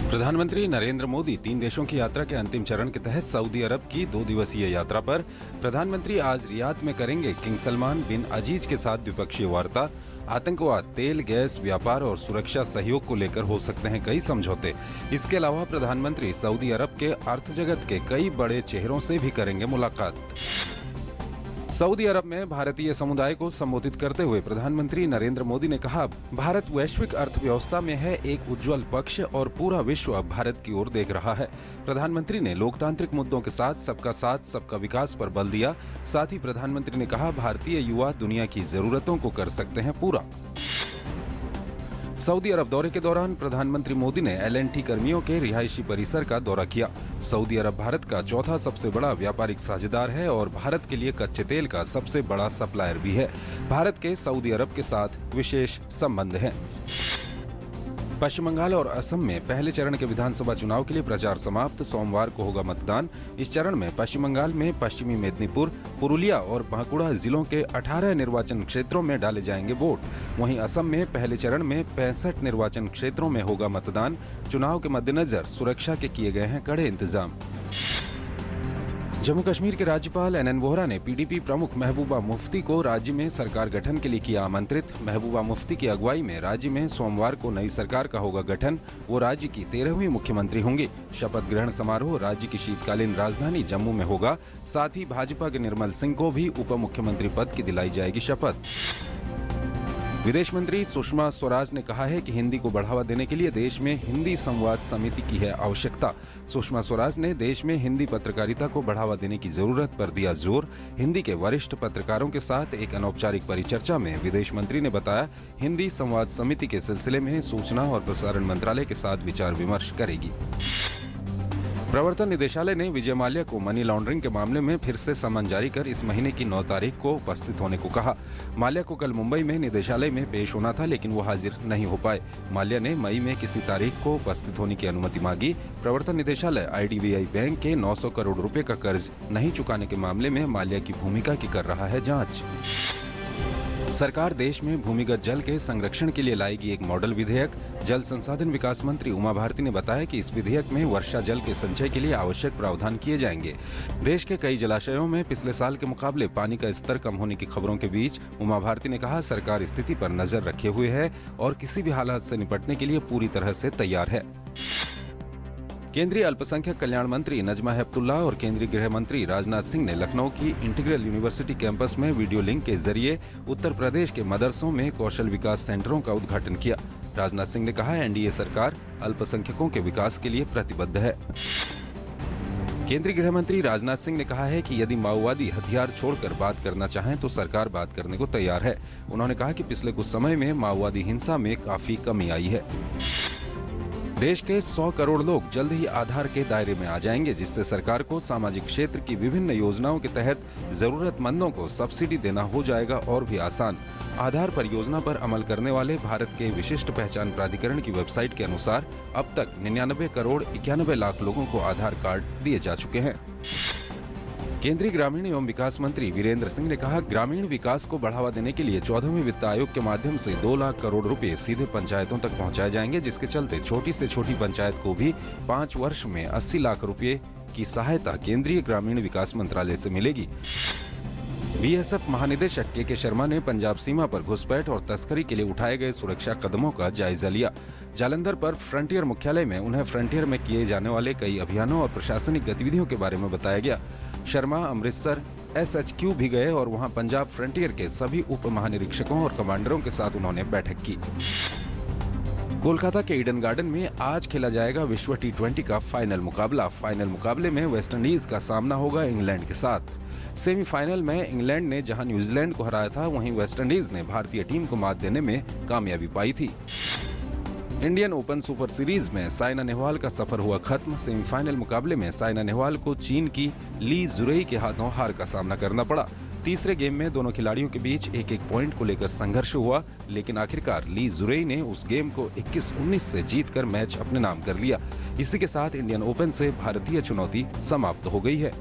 प्रधानमंत्री नरेंद्र मोदी 3 देशों की यात्रा के अंतिम चरण के तहत सऊदी अरब की 2 दिवसीय यात्रा पर। प्रधानमंत्री आज रियाद में करेंगे किंग सलमान बिन अजीज के साथ द्विपक्षीय वार्ता। आतंकवाद, तेल, गैस, व्यापार और सुरक्षा सहयोग को लेकर हो सकते हैं कई समझौते। इसके अलावा प्रधानमंत्री सऊदी अरब के अर्थ जगत के कई बड़े चेहरों से भी करेंगे मुलाकात। सऊदी अरब में भारतीय समुदाय को संबोधित करते हुए प्रधानमंत्री नरेंद्र मोदी ने कहा, भारत वैश्विक अर्थव्यवस्था में है एक उज्जवल पक्ष और पूरा विश्व अब भारत की ओर देख रहा है। प्रधानमंत्री ने लोकतांत्रिक मुद्दों के साथ सबका विकास पर बल दिया। साथ ही प्रधानमंत्री ने कहा, भारतीय युवा दुनिया की जरूरतों को कर सकते हैं पूरा। सऊदी अरब दौरे के दौरान प्रधानमंत्री मोदी ने L&T कर्मियों के रिहायशी परिसर का दौरा किया। सऊदी अरब भारत का चौथा सबसे बड़ा व्यापारिक साझेदार है और भारत के लिए कच्चे तेल का सबसे बड़ा सप्लायर भी है। भारत के सऊदी अरब के साथ विशेष संबंध हैं। पश्चिम बंगाल और असम में पहले चरण के विधानसभा चुनाव के लिए प्रचार समाप्त। सोमवार को होगा मतदान। इस चरण में पश्चिम बंगाल में पश्चिमी मेदिनीपुर, पुरुलिया और बांकुड़ा जिलों के 18 निर्वाचन क्षेत्रों में डाले जाएंगे वोट। वहीं असम में पहले चरण में 65 निर्वाचन क्षेत्रों में होगा मतदान। चुनाव के मद्देनजर सुरक्षा के किए गए हैं कड़े इंतजाम। जम्मू कश्मीर के राज्यपाल NN वोहरा ने PDP प्रमुख महबूबा मुफ्ती को राज्य में सरकार गठन के लिए किया आमंत्रित। महबूबा मुफ्ती की अगुवाई में राज्य में सोमवार को नई सरकार का होगा गठन। वो राज्य की 13वीं मुख्यमंत्री होंगी। शपथ ग्रहण समारोह राज्य की शीतकालीन राजधानी जम्मू में होगा। साथ ही भाजपा के निर्मल सिंह को भी उप मुख्यमंत्री पद की दिलाई जाएगी शपथ। विदेश मंत्री सुषमा स्वराज ने कहा है कि हिंदी को बढ़ावा देने के लिए देश में हिंदी संवाद समिति की है आवश्यकता। सुषमा स्वराज ने देश में हिंदी पत्रकारिता को बढ़ावा देने की जरूरत पर दिया जोर। हिंदी के वरिष्ठ पत्रकारों के साथ एक अनौपचारिक परिचर्चा में विदेश मंत्री ने बताया, हिंदी संवाद समिति के सिलसिले में सूचना और प्रसारण मंत्रालय के साथ विचार विमर्श करेगी। प्रवर्तन निदेशालय ने विजय माल्या को मनी लॉन्ड्रिंग के मामले में फिर से समन जारी कर इस महीने की 9 तारीख को उपस्थित होने को कहा। माल्या को कल मुंबई में निदेशालय में पेश होना था, लेकिन वो हाजिर नहीं हो पाए। माल्या ने मई में किसी तारीख को उपस्थित होने की अनुमति मांगी। प्रवर्तन निदेशालय IDBI बैंक के 900 करोड़ रुपए का कर्ज नहीं चुकाने के मामले में माल्या की भूमिका की कर रहा है जाँच। सरकार देश में भूमिगत जल के संरक्षण के लिए लाएगी एक मॉडल विधेयक। जल संसाधन विकास मंत्री उमा भारती ने बताया कि इस विधेयक में वर्षा जल के संचय के लिए आवश्यक प्रावधान किए जाएंगे। देश के कई जलाशयों में पिछले साल के मुकाबले पानी का स्तर कम होने की खबरों के बीच उमा भारती ने कहा, सरकार स्थिति पर नजर रखे हुए है और किसी भी हालात से निपटने के लिए पूरी तरह से तैयार है। केंद्रीय अल्पसंख्यक कल्याण मंत्री नजमा हेपतुल्ला और केंद्रीय गृह मंत्री राजनाथ सिंह ने लखनऊ की इंटीग्रल यूनिवर्सिटी कैंपस में वीडियो लिंक के जरिए उत्तर प्रदेश के मदरसों में कौशल विकास सेंटरों का उद्घाटन किया। राजनाथ सिंह ने कहा, NDA सरकार अल्पसंख्यकों के विकास के लिए प्रतिबद्ध है। केंद्रीय गृह मंत्री राजनाथ सिंह ने कहा है कि यदि माओवादी हथियार छोड़कर बात करना चाहें तो सरकार बात करने को तैयार है। उन्होंने कहा कि पिछले कुछ समय में माओवादी हिंसा में काफी कमी आई है। देश के 100 करोड़ लोग जल्द ही आधार के दायरे में आ जाएंगे, जिससे सरकार को सामाजिक क्षेत्र की विभिन्न योजनाओं के तहत जरूरतमंदों को सब्सिडी देना हो जाएगा और भी आसान। आधार परियोजना पर अमल करने वाले भारत के विशिष्ट पहचान प्राधिकरण की वेबसाइट के अनुसार अब तक 99 करोड़ 91 लाख लोगों को आधार कार्ड दिए जा चुके हैं। केंद्रीय ग्रामीण एवं विकास मंत्री वीरेंद्र सिंह ने कहा, ग्रामीण विकास को बढ़ावा देने के लिए 14वें वित्त आयोग के माध्यम से 2 लाख करोड़ रुपए सीधे पंचायतों तक पहुंचाए जाएंगे, जिसके चलते छोटी से छोटी पंचायत को भी 5 वर्ष में 80 लाख रुपए की सहायता केंद्रीय ग्रामीण विकास मंत्रालय से मिलेगी। BSF महानिदेशक KK शर्मा ने पंजाब सीमा पर घुसपैठ और तस्करी के लिए उठाए गए सुरक्षा कदमों का जायजा लिया। जालंधर पर फ्रंटियर मुख्यालय में उन्हें फ्रंटियर में किए जाने वाले कई अभियानों और प्रशासनिक गतिविधियों के बारे में बताया गया। शर्मा अमृतसर SHQ भी गए और वहां पंजाब फ्रंटियर के सभी उप महानिरीक्षकों और कमांडरों के साथ उन्होंने बैठक की। कोलकाता के ईडन गार्डन में आज खेला जाएगा विश्व T20 का फाइनल मुकाबला। फाइनल मुकाबले में वेस्टइंडीज का सामना होगा इंग्लैंड के साथ। सेमीफाइनल में इंग्लैंड ने जहां न्यूजीलैंड को हराया था, वहीं वेस्टइंडीज ने भारतीय टीम को मात देने में कामयाबी पाई थी। इंडियन ओपन सुपर सीरीज में साइना नेहवाल का सफर हुआ खत्म। सेमीफाइनल मुकाबले में साइना नेहवाल को चीन की ली जुरई के हाथों हार का सामना करना पड़ा। तीसरे गेम में दोनों खिलाड़ियों के बीच एक पॉइंट को लेकर संघर्ष हुआ, लेकिन आखिरकार ली जुरई ने उस गेम को 21-19 से जीतकर मैच अपने नाम कर लिया। इसी के साथ इंडियन ओपन से भारतीय चुनौती समाप्त हो गई है।